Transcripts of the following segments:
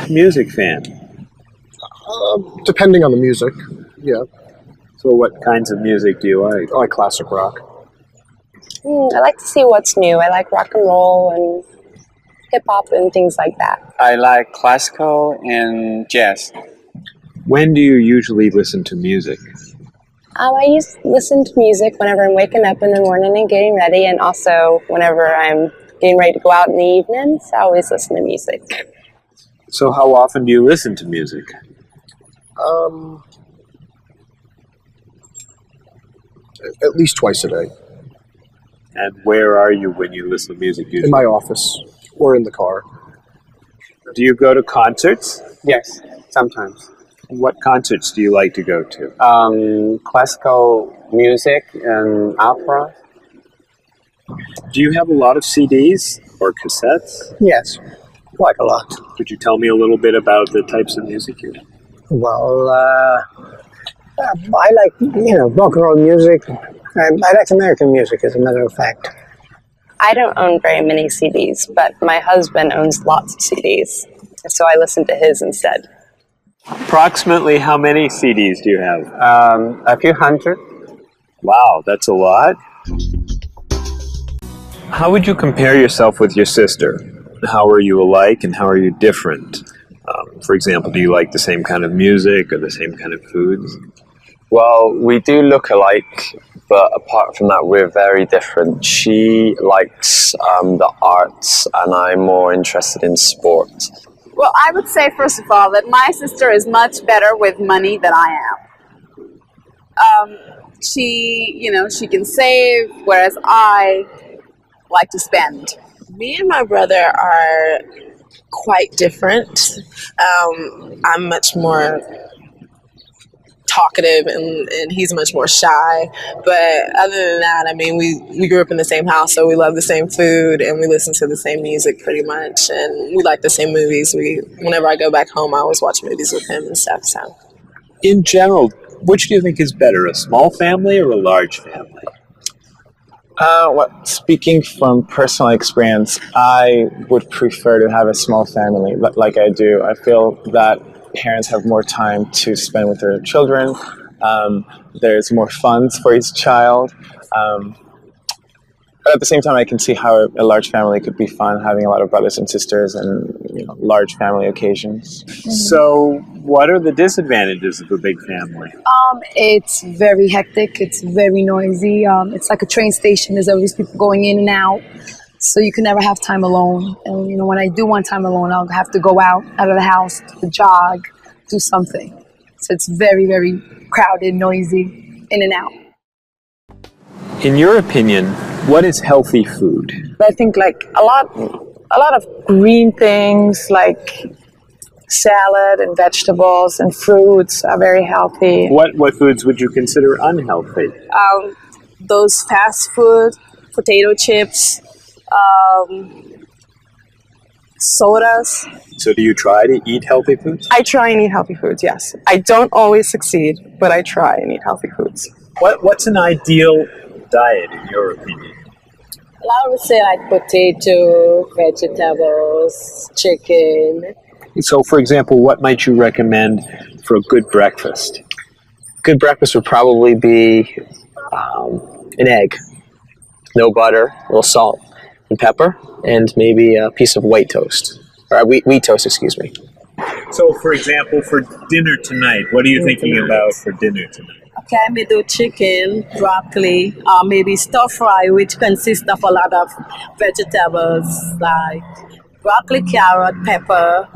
music fan? Depending on the music, yeah. So what kinds of music do you like? I like classic rock. I like to see what's new. I like rock and roll and hip-hop and things like that. I like classical and jazz. When do you usually listen to music? I used to listen to music whenever I'm waking up in the morning and getting ready, and also whenever I'm getting ready to go out in the evenings. I always listen to music. So how often do you listen to music? At least twice a day. And where are you when you listen to music usually? In my office or in the car. Do you go to concerts? Yes, sometimes. What concerts do you like to go to? Classical music and opera. Do you have a lot of CDs or cassettes? Yes, quite a lot. Could you tell me a little bit about the types of music you like? Well, I like, rock and roll music. I like American music, as a matter of fact. I don't own very many CDs, but my husband owns lots of CDs, so I listen to his instead. Approximately how many CDs do you have? A few hundred. Wow, that's a lot. How would you compare yourself with your sister? How are you alike and how are you different? For example, do you like the same kind of music or the same kind of foods? Well, we do look alike, but apart from that, we're very different. She likes the arts, and I'm more interested in sport. Well, I would say, first of all, that my sister is much better with money than I am. She can save, whereas I like to spend. Me and my brother are quite different. I'm much more talkative and he's much more shy, but other than that, I mean, we grew up in the same house, so we love the same food and we listen to the same music pretty much, and we like the same movies. Whenever I go back home, I always watch movies with him and stuff. So In general, which do you think is better, a small family or a large family? Speaking from personal experience, I would prefer to have a small family like I do. I feel that parents have more time to spend with their children. There's more funds for each child. But at the same time, I can see how a large family could be fun, having a lot of brothers and sisters and large family occasions. So what are the disadvantages of a big family? It's very hectic. It's very noisy. It's like a train station. There's always people going in and out. So you can never have time alone. And, when I do want time alone, I'll have to go out of the house, to jog, do something. So it's very, very crowded, noisy, in and out. In your opinion, what is healthy food? I think like a lot of green things like salad and vegetables and fruits are very healthy. What foods would you consider unhealthy? Those fast food, potato chips, sodas. So do you try to eat healthy foods? I try and eat healthy foods, yes. I don't always succeed, but I try and eat healthy foods. What's an ideal diet in your opinion? Well, I would say like potato, vegetables, chicken. So for example, what might you recommend for a good breakfast? Good breakfast would probably be an egg, no butter, a little salt and pepper, and maybe a piece of white toast, or wheat toast, excuse me. So for example, for dinner tonight, what are you thinking about for dinner tonight? Okay, I may do chicken, broccoli, maybe stir fry, which consists of a lot of vegetables like broccoli, carrot, pepper,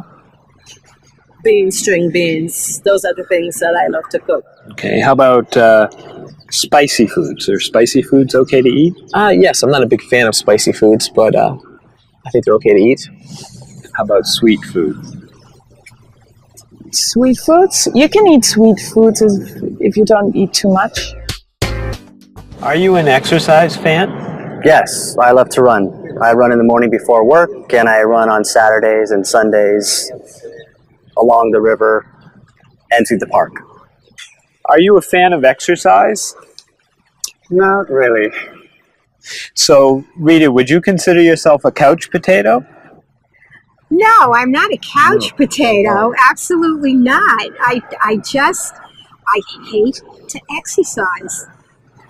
beans, string beans. Those are the things that I love to cook. Okay, how about spicy foods? Are spicy foods okay to eat? Yes, I'm not a big fan of spicy foods, but I think they're okay to eat. How about sweet foods? Sweet foods? You can eat sweet foods if you don't eat too much. Are you an exercise fan? Yes, I love to run. I run in the morning before work, and I run on Saturdays and Sundays along the river and through the park. Are you a fan of exercise? Not really. So, Rita, would you consider yourself a couch potato? No, I'm not a couch potato. Absolutely not. I hate to exercise.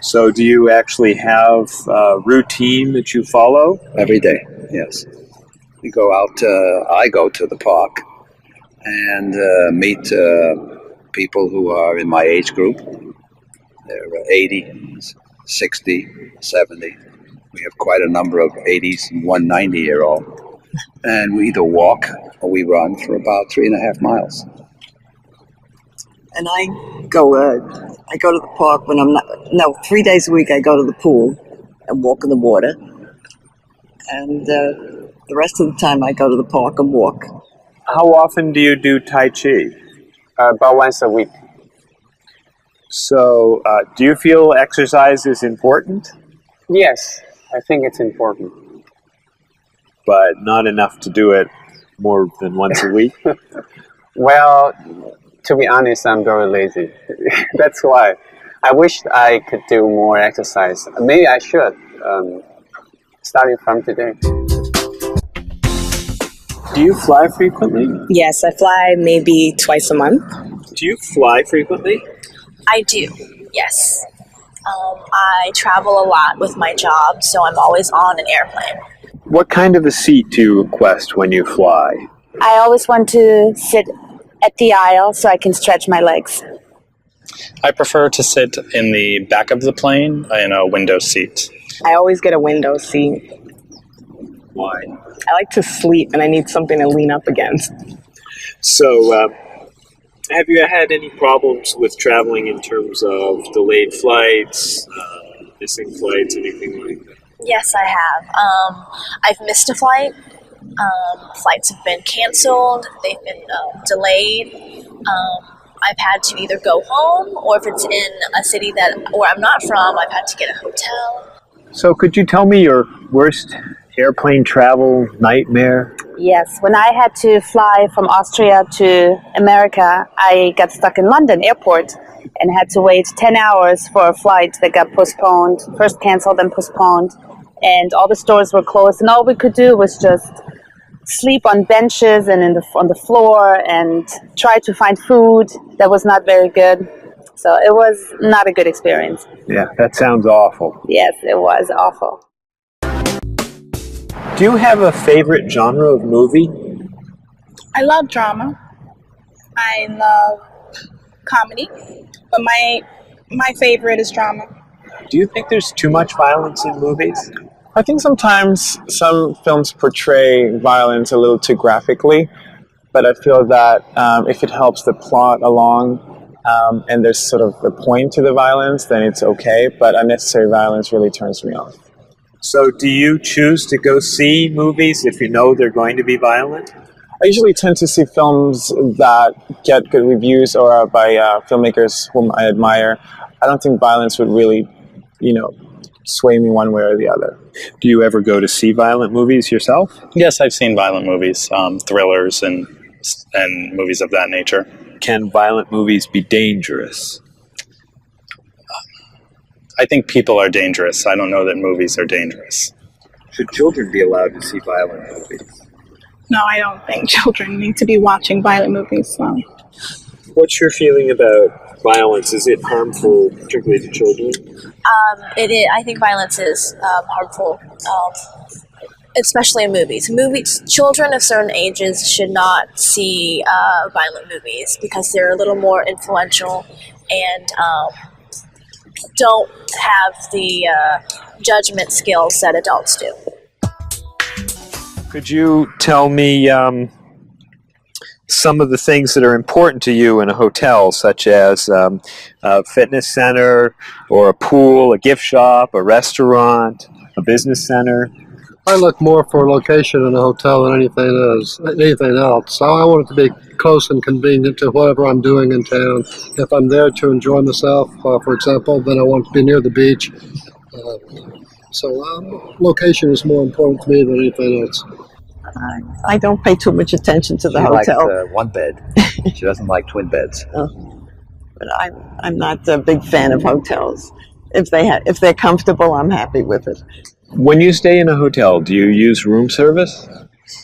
So do you actually have a routine that you follow? Every day, yes. We go out, I go to the park and meet people who are in my age group. They're 80, 60, 70. We have quite a number of 80s and one 90-year-old. And we either walk or we run for about 3.5 miles. And I go to the park when I'm not, no, 3 days a week I go to the pool and walk in the water. And the rest of the time I go to the park and walk. How often do you do Tai Chi? About once a week. So do you feel exercise is important? Yes, I think it's important. But not enough to do it more than once a week? Well, to be honest, I'm very lazy. That's why. I wish I could do more exercise. Maybe I should, starting from today. Do you fly frequently? Yes, I fly maybe twice a month. Do you fly frequently? I do, yes. I travel a lot with my job, so I'm always on an airplane. What kind of a seat do you request when you fly? I always want to sit at the aisle so I can stretch my legs. I prefer to sit in the back of the plane in a window seat. I always get a window seat. Why? I like to sleep and I need something to lean up against. So, have you had any problems with traveling in terms of delayed flights, missing flights, anything like that? Yes, I have. I've missed a flight. Flights have been canceled. They've been delayed. I've had to either go home, or if it's in a city where I'm not from, I've had to get a hotel. So could you tell me your worst airplane travel nightmare? Yes, when I had to fly from Austria to America, I got stuck in London airport and had to wait 10 hours for a flight that got postponed, first canceled and postponed, and all the stores were closed, and all we could do was just sleep on benches and on the floor and try to find food that was not very good. So it was not a good experience. Yeah, that sounds awful. Yes, it was awful. Do you have a favorite genre of movie? I love drama. I love comedy, but my favorite is drama. Do you think there's too much violence in movies? I think sometimes some films portray violence a little too graphically, but I feel that if it helps the plot along and there's sort of a point to the violence, then it's okay, but unnecessary violence really turns me off. So do you choose to go see movies if you know they're going to be violent? I usually tend to see films that get good reviews or are by filmmakers whom I admire. I don't think violence would really, sway me one way or the other. Do you ever go to see violent movies yourself? Yes, I've seen violent movies, thrillers and movies of that nature. Can violent movies be dangerous? I think people are dangerous. I don't know that movies are dangerous. Should children be allowed to see violent movies? No, I don't think children need to be watching violent movies. So. What's your feeling about violence? Is it harmful, particularly to children? It is. I think violence is harmful, especially in movies. Children of certain ages should not see violent movies because they're a little more influential and don't have the judgment skills that adults do. Could you tell me some of the things that are important to you in a hotel, such as a fitness center or a pool, a gift shop, a restaurant, a business center? I look more for location in a hotel than anything else. So I want it to be close and convenient to whatever I'm doing in town. If I'm there to enjoy myself, for example, then I want to be near the beach. So location is more important to me than anything else. I don't pay too much attention to the She hotel. likes one bed. She doesn't like twin beds. But I'm not a big fan of hotels. If they're comfortable, I'm happy with it. When you stay in a hotel, do you use room service?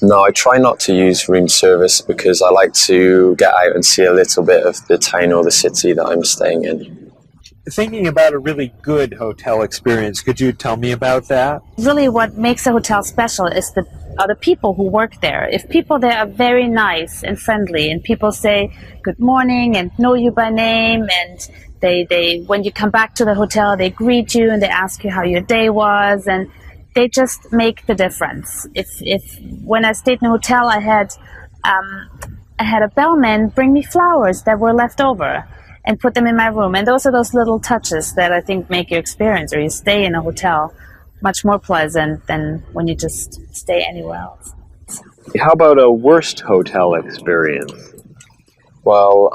No, I try not to use room service because I like to get out and see a little bit of the town or the city that I'm staying in. Thinking about a really good hotel experience, could you tell me about that? Really, what makes a hotel special is are the people who work there. If people there are very nice and friendly, and people say good morning and know you by name, and they when you come back to the hotel, they greet you and they ask you how your day was, and they just make the difference. If when I stayed in a hotel, I had a bellman bring me flowers that were left over and put them in my room. And those are those little touches that I think make your experience, or you stay in a hotel, much more pleasant than when you just stay anywhere else. How about a worst hotel experience? Well,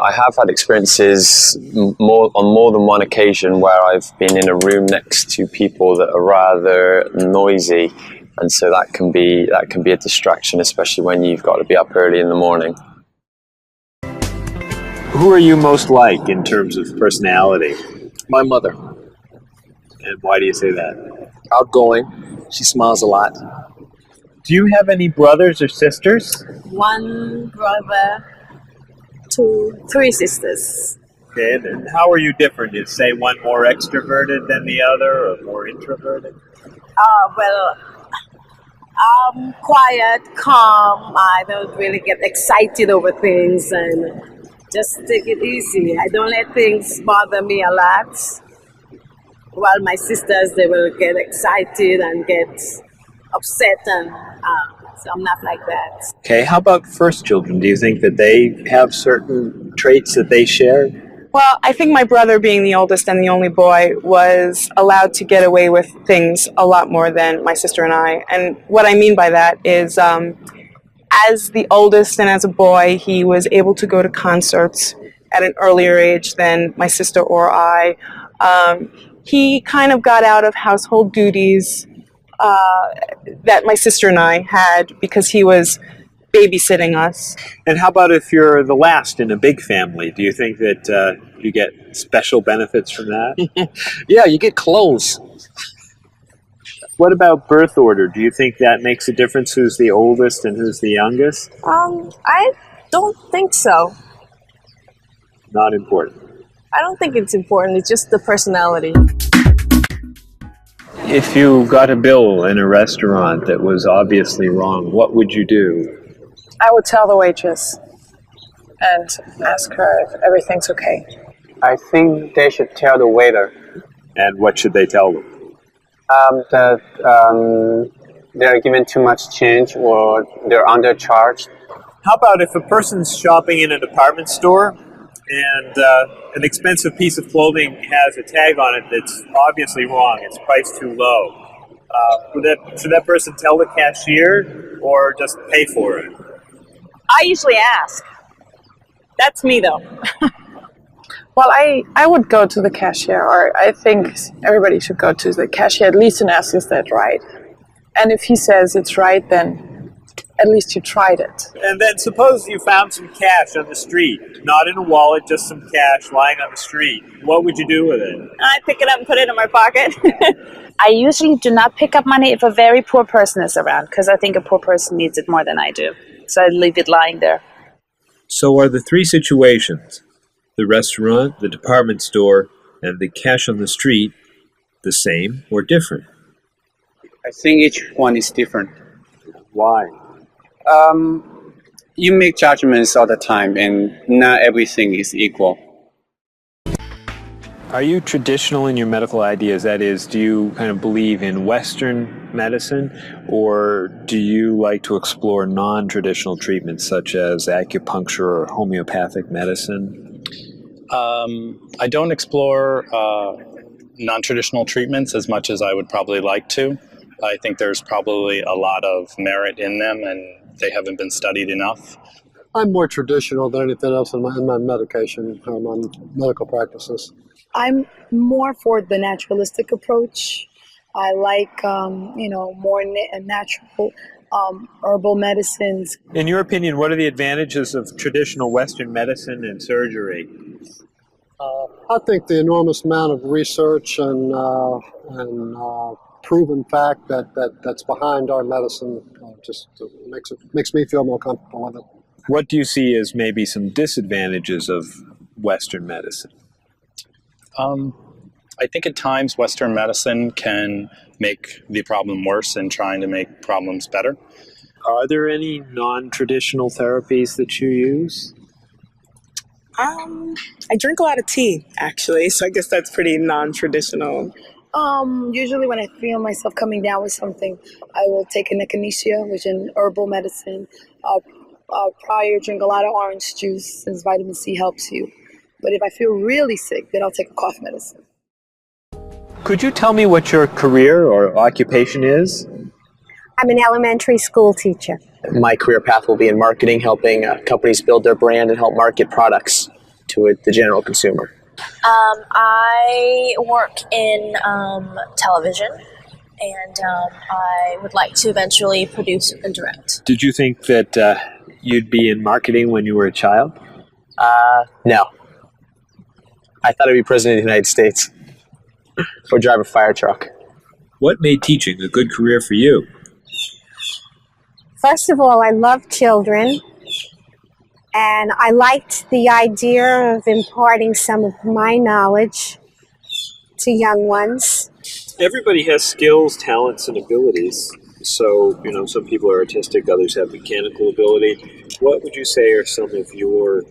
I have had experiences on more than one occasion where I've been in a room next to people that are rather noisy, and so that can be a distraction, especially when you've got to be up early in the morning. Who are you most like in terms of personality? My mother. And why do you say that? Outgoing. She smiles a lot. Do you have any brothers or sisters? One brother, three sisters. Okay, and how are you different? Is, say, one more extroverted than the other, or more introverted? Well, I'm quiet, calm. I don't really get excited over things and just take it easy. I don't let things bother me a lot. While my sisters, they will get excited and get upset, and so I'm not like that. Okay, how about first children? Do you think that they have certain traits that they share? Well, I think my brother, being the oldest and the only boy, was allowed to get away with things a lot more than my sister and I. And what I mean by that is, as the oldest and as a boy, he was able to go to concerts at an earlier age than my sister or I. He kind of got out of household duties that my sister and I had because he was babysitting us. And how about if you're the last in a big family? Do you think that you get special benefits from that? Yeah, you get clothes. What about birth order? Do you think that makes a difference who's the oldest and who's the youngest? I don't think so. Not important. I don't think it's important. It's just the personality. If you got a bill in a restaurant that was obviously wrong, what would you do? I would tell the waitress and ask her if everything's okay. I think they should tell the waiter. And what should they tell them? That they're given too much change or they're undercharged. How about if a person's shopping in a department store and an expensive piece of clothing has a tag on it that's obviously wrong, it's priced too low? Should that person tell the cashier or just pay for it? I usually ask. That's me, though. Well, I would go to the cashier, or I think everybody should go to the cashier at least and ask, is that right? And if he says it's right, then at least you tried it. And then suppose you found some cash on the street, not in a wallet, just some cash lying on the street. What would you do with it? I pick it up and put it in my pocket. I usually do not pick up money if a very poor person is around, because I think a poor person needs it more than I do. So I leave it lying there. So are the three situations, the restaurant, the department store, and the cash on the street, the same or different? I think each one is different. Why? You make judgments all the time, and not everything is equal. Are you traditional in your medical ideas? That is, do you kind of believe in Western medicine, or do you like to explore non-traditional treatments such as acupuncture or homeopathic medicine? I don't explore non-traditional treatments as much as I would probably like to. I think there's probably a lot of merit in them, and they haven't been studied enough. I'm more traditional than anything else in my medication, my medical practices. I'm more for the naturalistic approach. I like, more natural herbal medicines. In your opinion, what are the advantages of traditional Western medicine and surgery? I think the enormous amount of research and proven fact that's behind our medicine. Just makes me feel more comfortable with it. What do you see as maybe some disadvantages of Western medicine? I think at times Western medicine can make the problem worse in trying to make problems better. Are there any non-traditional therapies that you use? I drink a lot of tea, actually, so I guess that's pretty non-traditional. Usually when I feel myself coming down with something, I will take an echinacea, which is an herbal medicine. I'll prior drink a lot of orange juice since vitamin C helps you. But if I feel really sick, then I'll take a cough medicine. Could you tell me what your career or occupation is? I'm an elementary school teacher. My career path will be in marketing, helping companies build their brand and help market products to the general consumer. I work in television, and I would like to eventually produce and direct. Did you think that you'd be in marketing when you were a child? No. I thought I'd be president of the United States or drive a fire truck. What made teaching a good career for you? First of all, I love children, and I liked the idea of imparting some of my knowledge to young ones. Everybody has skills, talents, and abilities. So, some people are artistic, others have mechanical ability. What would you say are some of your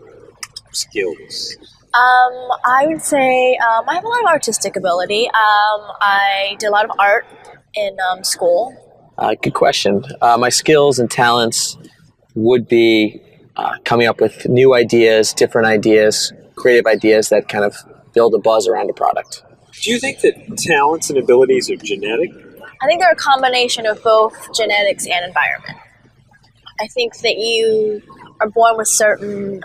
skills? I would say I have a lot of artistic ability. I did a lot of art in school. Good question. My skills and talents would be coming up with new ideas, different ideas, creative ideas that kind of build a buzz around a product. Do you think that talents and abilities are genetic? I think they're a combination of both genetics and environment. I think that you are born with certain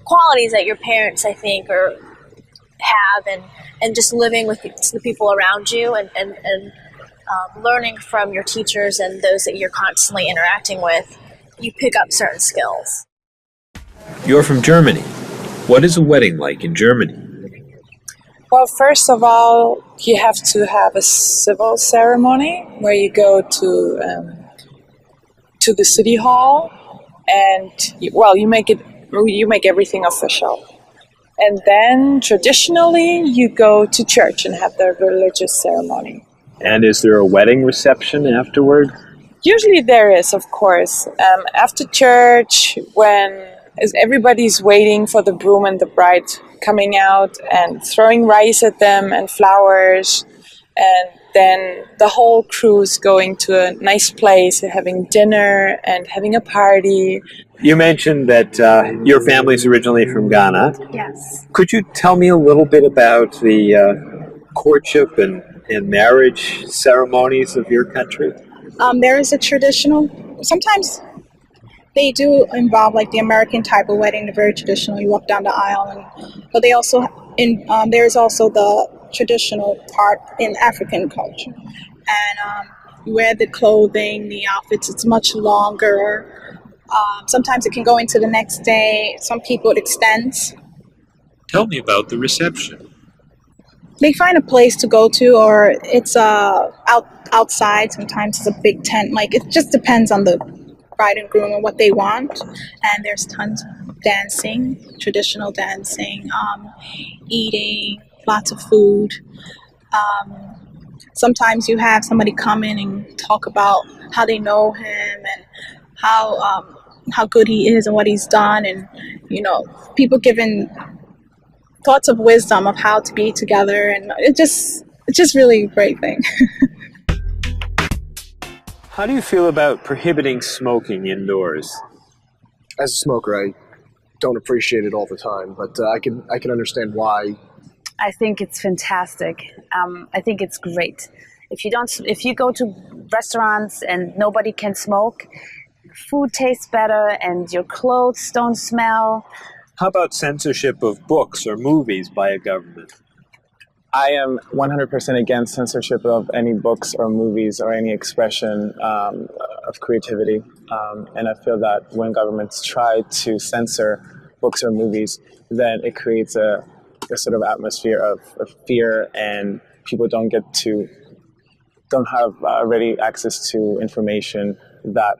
qualities that your parents, I think, have, and just living with the people around you and learning from your teachers and those that you're constantly interacting with, you pick up certain skills. You're from Germany. What is a wedding like in Germany? Well, first of all, you have to have a civil ceremony where you go to the city hall, and you make everything official. And then traditionally, you go to church and have the religious ceremony. And is there a wedding reception afterward? Usually there is, of course. After church, as everybody's waiting for the groom and the bride coming out and throwing rice at them and flowers, and then the whole crew's going to a nice place and having dinner and having a party. You mentioned that your family's originally from Ghana. Yes. Could you tell me a little bit about the courtship and marriage ceremonies of your country? There is a traditional, sometimes they do involve like the American type of wedding, the very traditional, you walk down the aisle, but they also, there's also the traditional part in African culture. And you wear the clothing, the outfits, it's much longer. Sometimes it can go into the next day. Some people it extends. Tell me about the reception. They find a place to go to, or it's outside. Sometimes it's a big tent. Like, it just depends on the bride and groom and what they want. And there's tons of dancing, traditional dancing, eating, lots of food. Sometimes you have somebody come in and talk about how they know him and how good he is and what he's done, and people giving thoughts of wisdom of how to be together, and it's just really a great thing. How do you feel about prohibiting smoking indoors? As a smoker, I don't appreciate it all the time, but I can understand why. I think it's fantastic. I think it's great. If you go to restaurants and nobody can smoke, food tastes better and your clothes don't smell. How about censorship of books or movies by a government? I am 100% against censorship of any books or movies or any expression of creativity. And I feel that when governments try to censor books or movies, then it creates a sort of atmosphere of fear, and people don't get to don't have ready access to information that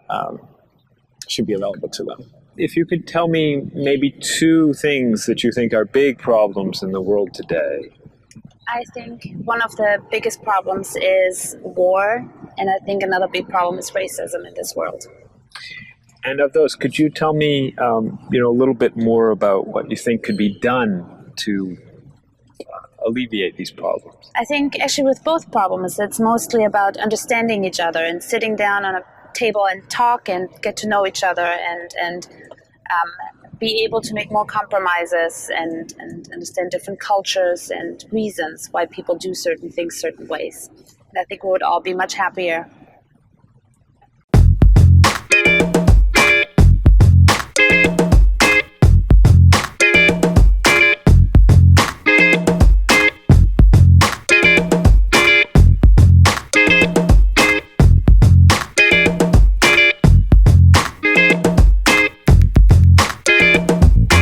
should be available to them. If you could tell me maybe 2 things that you think are big problems in the world today. I think one of the biggest problems is war, and I think another big problem is racism in this world. And of those, could you tell me, a little bit more about what you think could be done to alleviate these problems? I think actually with both problems, it's mostly about understanding each other and sitting down on a table and talk and get to know each other and be able to make more compromises and understand different cultures and reasons why people do certain things certain ways. And I think we would all be much happier